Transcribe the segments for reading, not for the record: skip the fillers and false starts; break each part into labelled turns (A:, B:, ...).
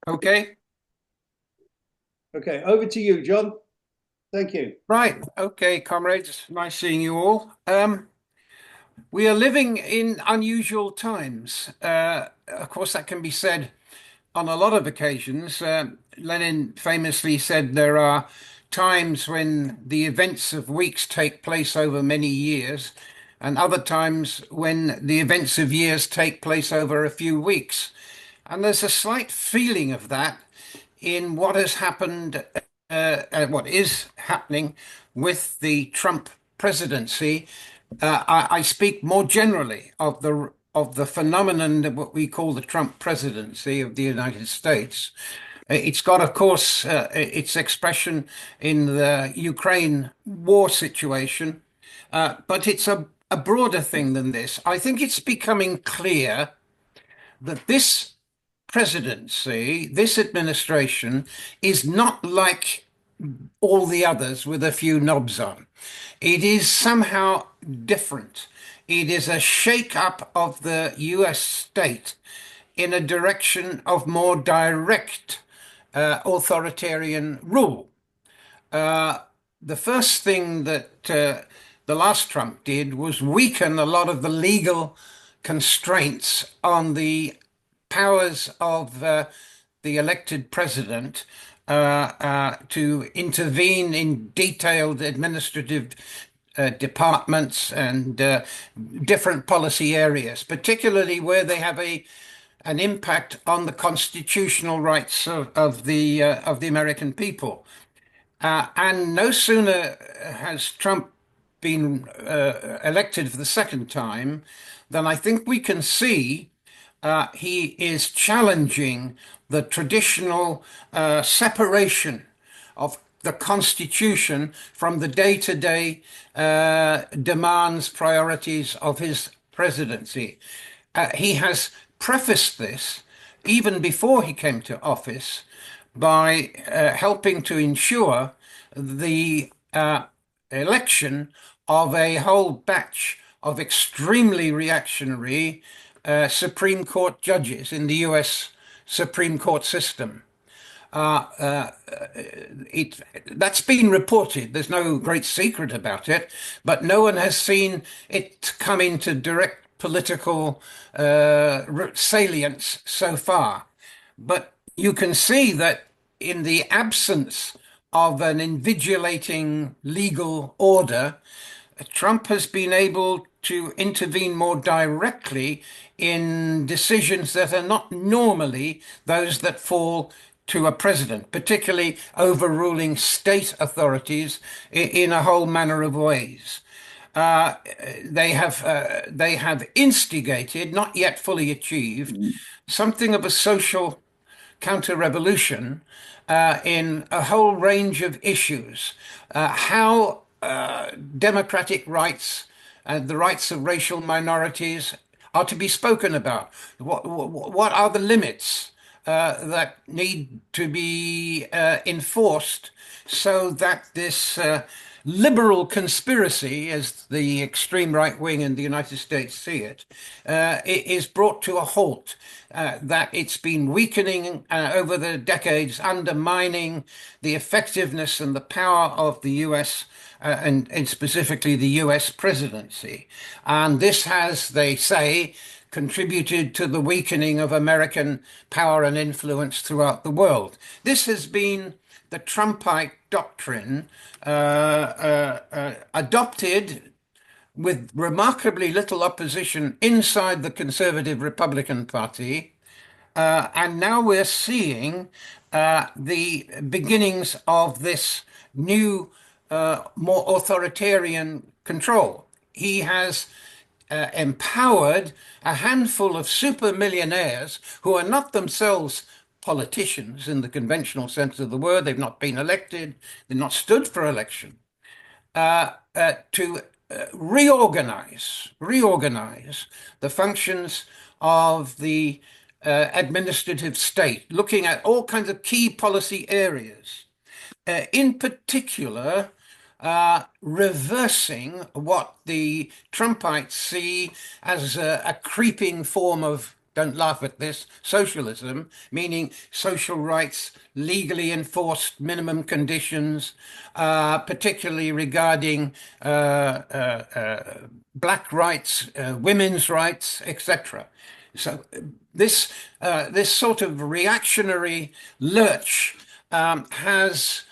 A: Okay,
B: Okay, over to you, John. Thank you.
A: right. Okay, comrades. Nice seeing you all. We are living in unusual times. Of course, that can be said on a lot of occasions. Lenin famously said there are times when the events of weeks take place over many years, and other times when the events of years take place over a few weeks. And there's a slight feeling of that in what has happened, what is happening with the Trump presidency. I speak more generally of the phenomenon that what we call the Trump presidency of the United States. It's got, of course, its expression in the Ukraine war situation, but it's a broader thing than this. I think it's becoming clear that this presidency, this administration, is not like all the others with a few knobs on. It is somehow different. It is a shake-up of the US state in a direction of more direct authoritarian rule. The first thing that the last Trump did was weaken a lot of the legal constraints on the powers of the elected president to intervene in detailed administrative departments and different policy areas, particularly where they have an impact on the constitutional rights of the American people. And no sooner has Trump been elected for the second time than I think we can see he is challenging the traditional separation of the Constitution from the day-to-day demands, priorities of his presidency. He has prefaced this even before he came to office by helping to ensure the election of a whole batch of extremely reactionary Supreme Court judges in the US Supreme Court system. Uh, uh, it that's been reported. There's no great secret about it, but no one has seen it come into direct political salience so far. But you can see that in the absence of an invigilating legal order, Trump has been able to intervene more directly in decisions that are not normally those that fall to a president, particularly overruling state authorities in a whole manner of ways. Uh, they have instigated, not yet fully achieved, something of a social counter-revolution in a whole range of issues. How democratic rights and the rights of racial minorities are to be spoken about. What are the limits that need to be enforced so that this liberal conspiracy, as the extreme right wing in the United States see it, is brought to a halt. That it's been weakening over the decades, undermining the effectiveness and the power of the US and specifically the US presidency. And this has, they say, contributed to the weakening of American power and influence throughout the world. This has been the Trumpite doctrine adopted with remarkably little opposition inside the conservative Republican Party. And now we're seeing the beginnings of this new, more authoritarian control. He has empowered a handful of super millionaires who are not themselves politicians in the conventional sense of the word. They've not been elected, they've not stood for election, to reorganize the functions of the administrative state, looking at all kinds of key policy areas, in particular, reversing what the Trumpites see as a creeping form of don't laugh at this, socialism, meaning social rights, legally enforced minimum conditions, particularly regarding black rights, women's rights, etc. So this sort of reactionary lurch has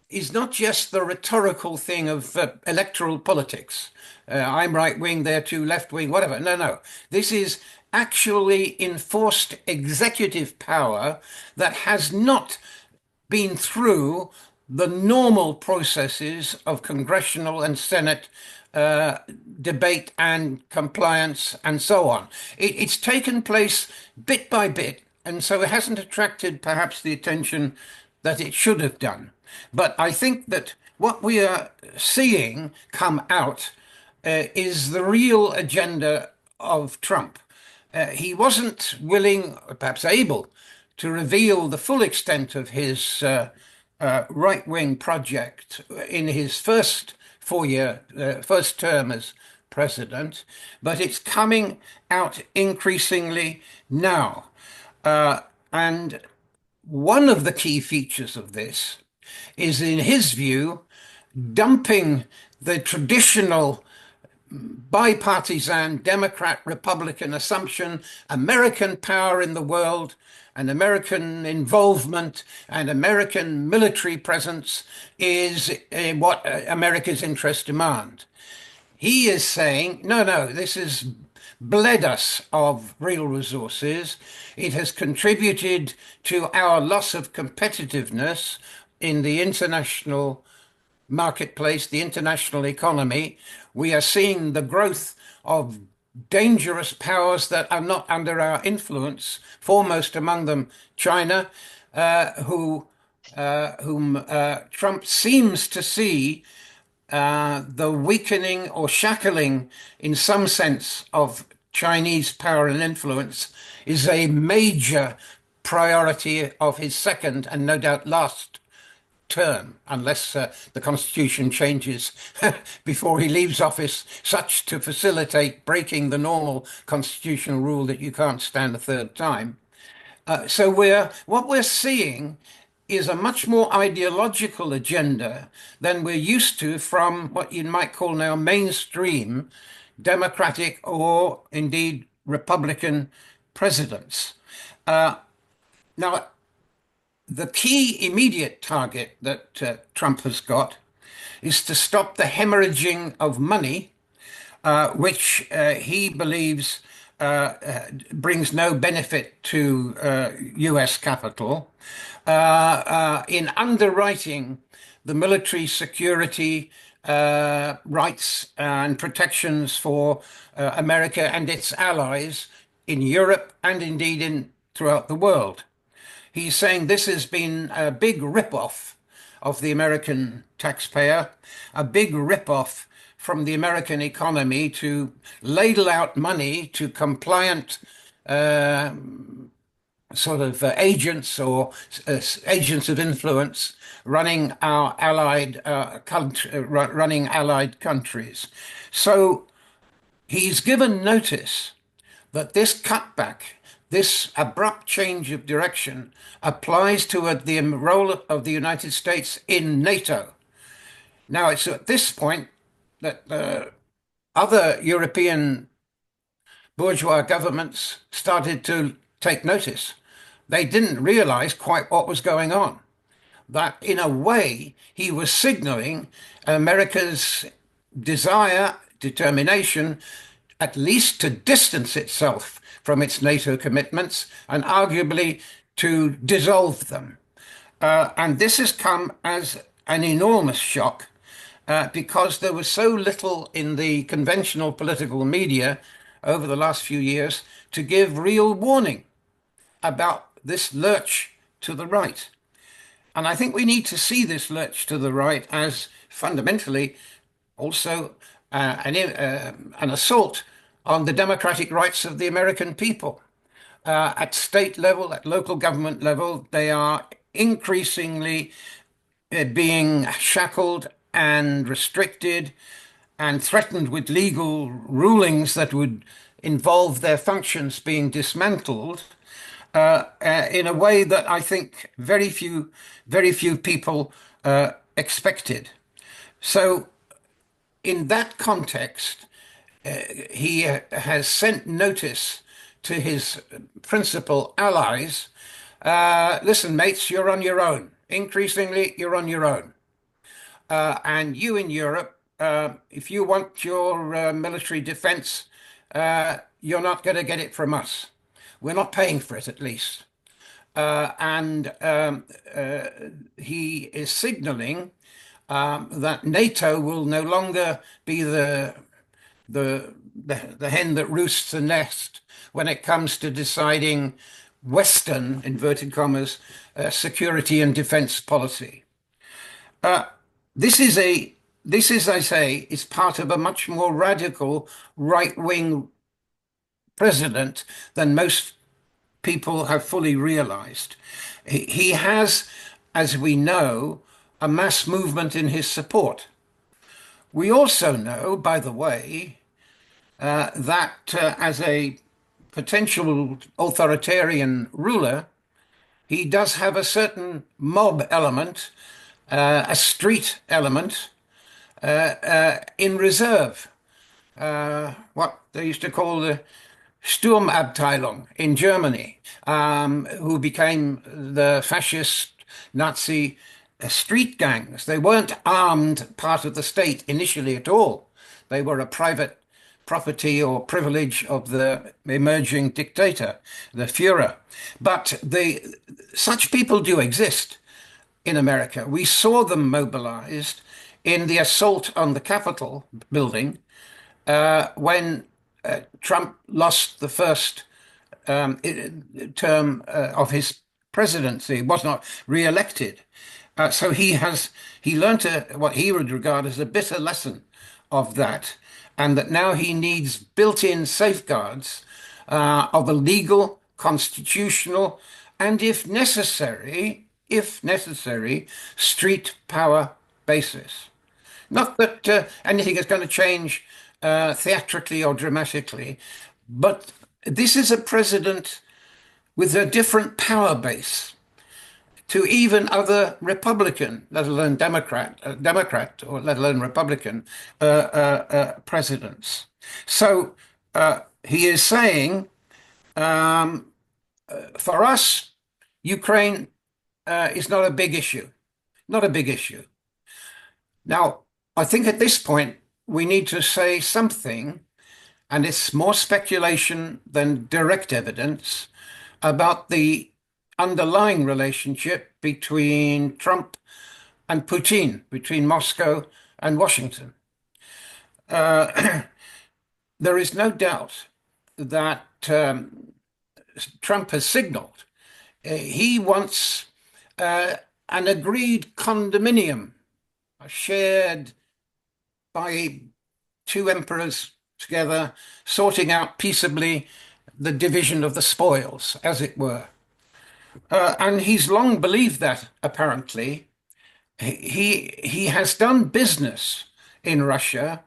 A: is not just the rhetorical thing of electoral politics. I'm right wing, they're too left wing, whatever. No, no. This is actually enforced executive power that has not been through the normal processes of congressional and Senate uh, debate and compliance and so on. It's taken place bit by bit, and so it hasn't attracted perhaps the attention that it should have done. But I think that what we are seeing come out is the real agenda of Trump. He wasn't willing, or perhaps able, to reveal the full extent of his right-wing project in his first term as president, but it's coming out increasingly now. And one of the key features of this is, in his view, dumping the traditional bipartisan Democrat Republican assumption American power in the world and American involvement and American military presence is what America's interests demand. He is saying, no, no, this has bled us of real resources. It has contributed to our loss of competitiveness in the international marketplace, the international economy. We are seeing the growth of dangerous powers that are not under our influence, foremost among them China, whom Trump seems to see the weakening or shackling, in some sense, of Chinese power and influence is a major priority of his second and no doubt last term, unless the Constitution changes before he leaves office, such to facilitate breaking the normal constitutional rule that you can't stand a third time. So what we're seeing is a much more ideological agenda than we're used to from what you might call now mainstream Democratic or indeed Republican presidents. Now, the key immediate target that Trump has got is to stop the hemorrhaging of money, which he believes brings no benefit to US capital, in underwriting the military security rights and protections for America and its allies in Europe and indeed in throughout the world. He's saying this has been a big rip-off of the American taxpayer, a big rip-off from the American economy to ladle out money to compliant agents or agents of influence running our running allied countries. So he's given notice that this cutback, this abrupt change of direction, applies to the role of the United States in NATO. Now, it's at this point that other European bourgeois governments started to take notice. They didn't realize quite what was going on. That, in a way, he was signaling America's desire, determination, at least to distance itself from its NATO commitments and arguably to dissolve them. And this has come as an enormous shock because there was so little in the conventional political media over the last few years to give real warning about this lurch to the right. And I think we need to see this lurch to the right as fundamentally also an assault on the democratic rights of the American people. At state level, at local government level, they are increasingly being shackled and restricted and threatened with legal rulings that would involve their functions being dismantled in a way that I think very few people expected. So, in that context, he has sent notice to his principal allies. Listen, mates, you're on your own. Increasingly, you're on your own. And you in Europe, if you want your military defense, you're not going to get it from us. We're not paying for it, at least. And he is signaling that NATO will no longer be the hen that roosts the nest when it comes to deciding Western, inverted commas, security and defense policy. Uh, this is a this is, I say, is part of a much more radical right-wing president than most people have fully realized. He has, as we know, a mass movement in his support. We also know, by the way, that as a potential authoritarian ruler, he does have a certain mob element, a street element in reserve. What they used to call the Sturmabteilung in Germany, who became the fascist Nazi street gangs. They weren't armed part of the state initially at all. They were a private property or privilege of the emerging dictator, the Führer. But such people do exist in America. We saw them mobilized in the assault on the Capitol building when Trump lost the first term of his presidency, he was not re-elected. So he learned what he would regard as a bitter lesson of that, and that now he needs built-in safeguards of a legal, constitutional, and if necessary, street power basis. Not that anything is going to change theatrically or dramatically, but this is a president with a different power base to even other Republican, let alone Democrat, or let alone Republican presidents. So he is saying, for us, Ukraine is not a big issue, not a big issue. Now, I think at this point we need to say something, and it's more speculation than direct evidence about the underlying relationship between Trump and Putin, between Moscow and Washington. There is no doubt that Trump has signaled he wants an agreed condominium shared by two emperors together, sorting out peaceably the division of the spoils, as it were. And he's long believed that, apparently. He has done business in Russia,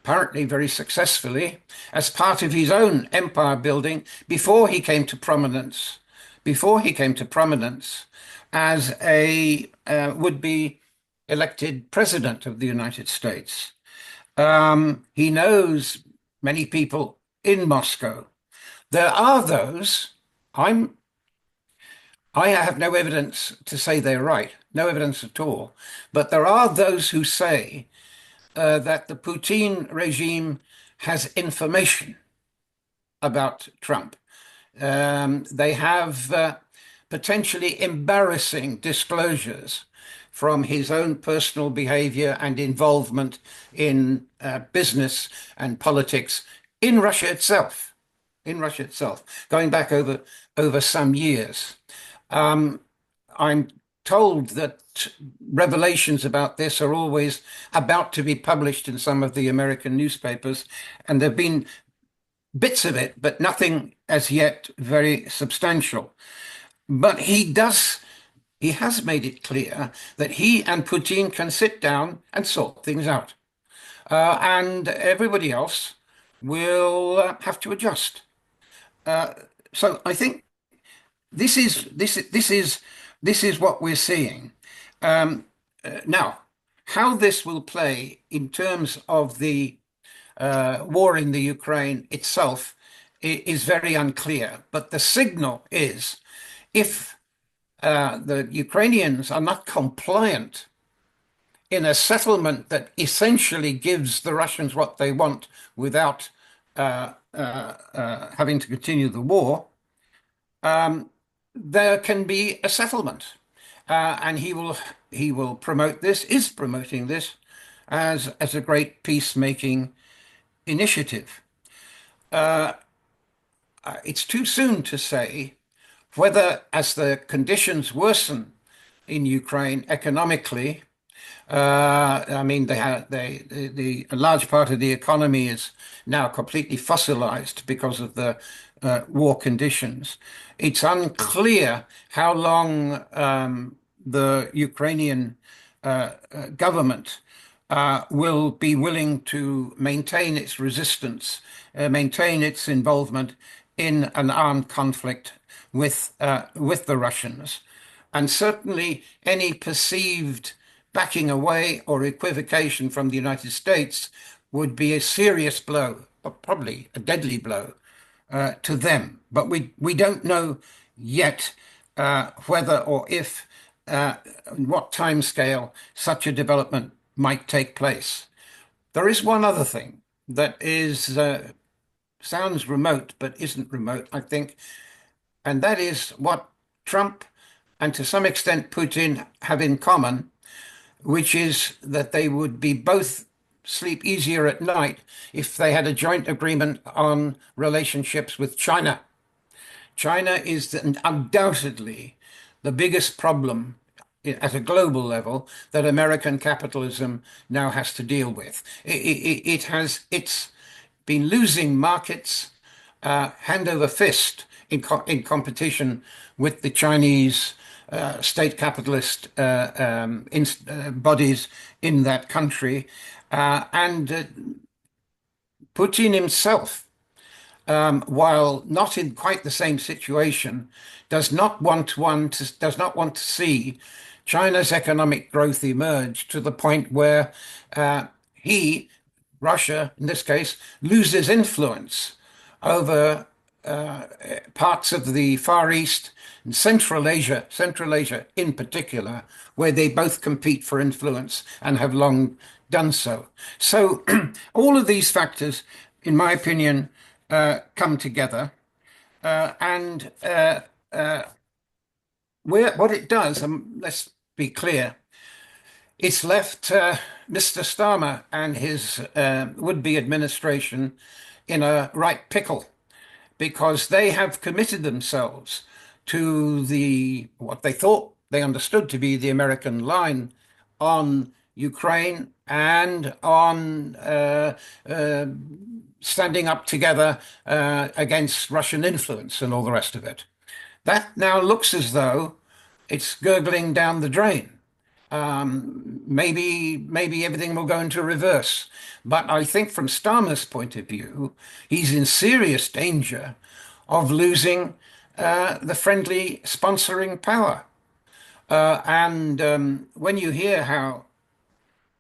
A: apparently very successfully, as part of his own empire building before he came to prominence, as a would-be elected president of the United States. He knows many people in Moscow. There are those, I have no evidence to say they're right, no evidence at all, but there are those who say that the Putin regime has information about Trump. They have potentially embarrassing disclosures from his own personal behavior and involvement in business and politics in Russia itself, going back over some years. I'm told that revelations about this are always about to be published in some of the American newspapers, and there have been bits of it, but nothing as yet very substantial. But he has made it clear that he and Putin can sit down and sort things out. And everybody else will have to adjust. Uh, so I think this is what we're seeing. Um, Now, how this will play in terms of the war in the Ukraine itself is very unclear. But the signal is if the Ukrainians are not compliant in a settlement that essentially gives the Russians what they want without having to continue the war, there can be a settlement. And he will promote this, is promoting this as a great peacemaking initiative. It's too soon to say whether, as the conditions worsen in Ukraine economically, I mean, a large part of the economy is now completely fossilized because of the war conditions. It's unclear how long the Ukrainian government will be willing to maintain its resistance, maintain its involvement in an armed conflict with the Russians. And certainly any perceived backing away or equivocation from the United States would be a serious blow, or probably a deadly blow, to them. But we don't know yet whether or if, in what timescale such a development might take place. There is one other thing that is sounds remote but isn't remote, I think, and that is what Trump and to some extent Putin have in common, which is that they would be both sleep easier at night if they had a joint agreement on relationships with China. China is undoubtedly the biggest problem at a global level that American capitalism now has to deal with. It's been losing markets hand over fist in competition with the Chinese state capitalist bodies in that country. And Putin himself, while not in quite the same situation, does not want to see China's economic growth emerge to the point where he, Russia in this case, loses influence over parts of the Far East and Central Asia in particular, where they both compete for influence and have long done so. So all of these factors, in my opinion, come together. And what it does, let's be clear, it's left Mr. Starmer and his would-be administration in a right pickle because they have committed themselves to what they thought they understood to be the American line on Ukraine and on standing up together against Russian influence and all the rest of it. That now looks as though it's gurgling down the drain. Maybe everything will go into reverse. But I think from Starmer's point of view, he's in serious danger of losing the friendly sponsoring power. And when you hear how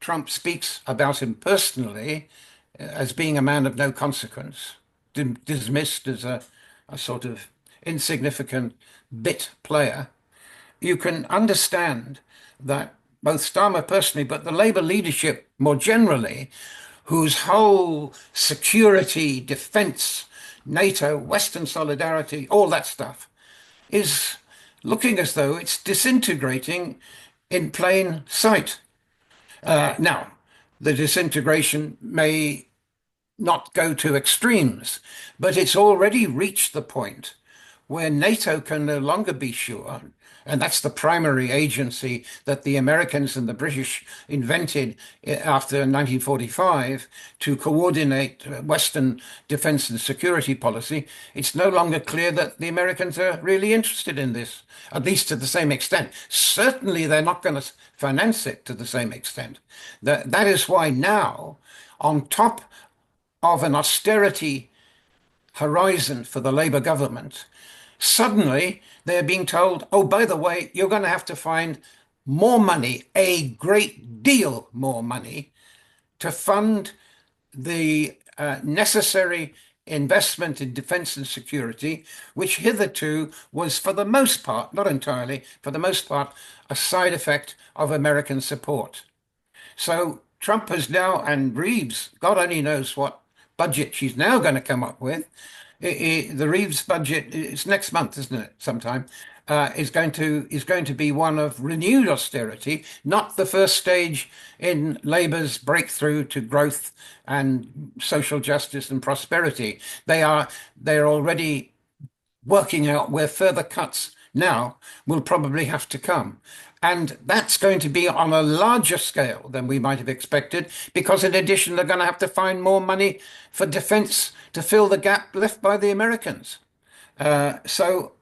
A: Trump speaks about him personally as being a man of no consequence, dismissed as a sort of insignificant bit player, you can understand that both Starmer personally, but the Labour leadership more generally, whose whole security, defense, NATO, Western solidarity, all that stuff, is looking as though it's disintegrating in plain sight. Now, the disintegration may not go to extremes, but it's already reached the point where NATO can no longer be sure, and that's the primary agency that the Americans and the British invented after 1945 to coordinate Western defense and security policy. It's no longer clear that the Americans are really interested in this, at least to the same extent. Certainly, they're not going to finance it to the same extent. That is why now, on top of an austerity horizon for the Labour government, suddenly they're being told, oh, by the way, you're going to have to find more money, a great deal more money, to fund the necessary investment in defense and security, which hitherto was, for the most part, not entirely, for the most part, a side effect of American support. So Trump has now, and Reeves, God only knows what budget she's now going to come up with. The Reeves budget is next month, isn't it? Sometime is going to be one of renewed austerity, not the first stage in Labour's breakthrough to growth and social justice and prosperity. They're already working out where further cuts now will probably have to come. And that's going to be on a larger scale than we might have expected, because in addition, they're going to have to find more money for defense to fill the gap left by the Americans. So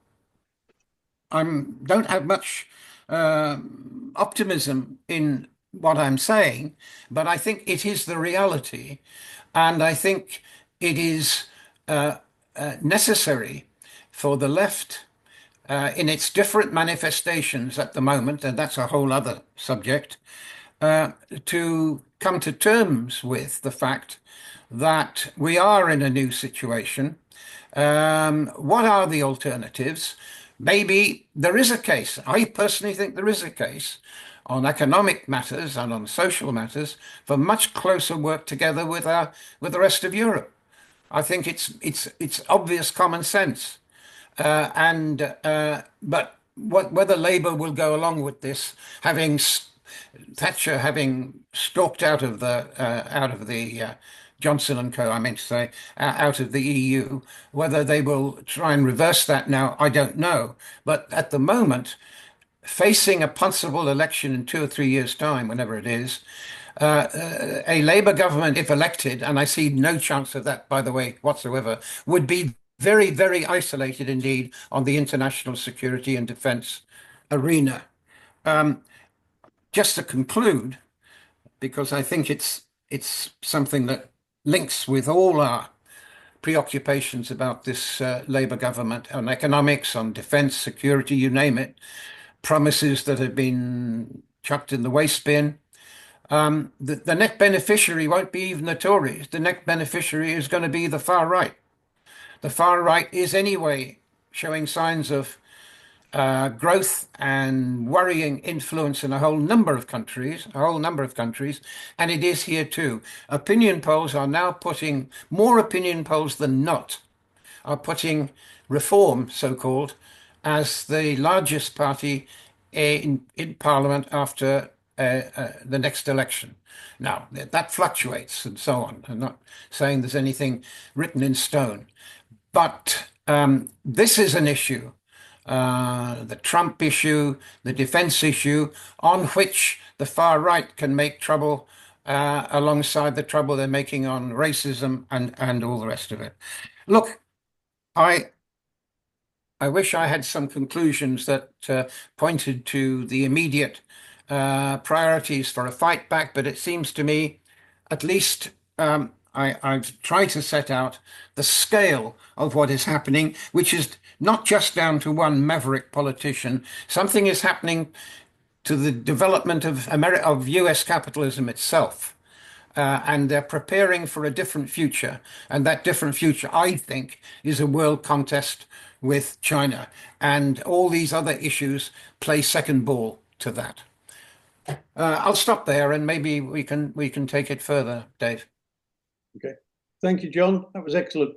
A: I don't have much optimism in what I'm saying, but I think it is the reality. And I think it is necessary for the left in its different manifestations at the moment, and that's a whole other subject, to come to terms with the fact that we are in a new situation. What are the alternatives? Maybe there is a case. I personally think there is a case on economic matters and on social matters for much closer work together with the rest of Europe. I think it's obvious common sense. And but whether Labour will go along with this, Thatcher having stalked out of the Johnson and Co. I meant to say out of the EU, whether they will try and reverse that now, I don't know. But at the moment, facing a possible election in 2 or 3 years' time, whenever it is, a Labour government, if elected, and I see no chance of that, by the way, whatsoever, would be very, very isolated indeed on the international security and defence arena. Just to conclude, because I think it's something that links with all our preoccupations about this Labour government on economics, on defence, security, you name it, promises that have been chucked in the waste bin. The net beneficiary won't be even the Tories. The net beneficiary is going to be the far right. The far right is anyway showing signs of growth and worrying influence in a whole number of countries, and it is here too. Opinion polls are now putting more opinion polls than not are putting Reform, so-called, as the largest party in Parliament after the next election. Now, that fluctuates and so on. I'm not saying there's anything written in stone, but this is an issue, the Trump issue, the defense issue, on which the far right can make trouble alongside the trouble they're making on racism and all the rest of it. Look, I I wish I had some conclusions that pointed to the immediate priorities for a fight back, but it seems to me, at least I've tried to set out the scale of what is happening, which is not just down to one maverick politician. Something is happening to the development of US capitalism itself. And they're preparing for a different future. And that different future, I think, is a world contest with China. And all these other issues play second ball to that. I'll stop there and maybe we can take it further, Dave.
B: Okay. Thank you, John. That was excellent.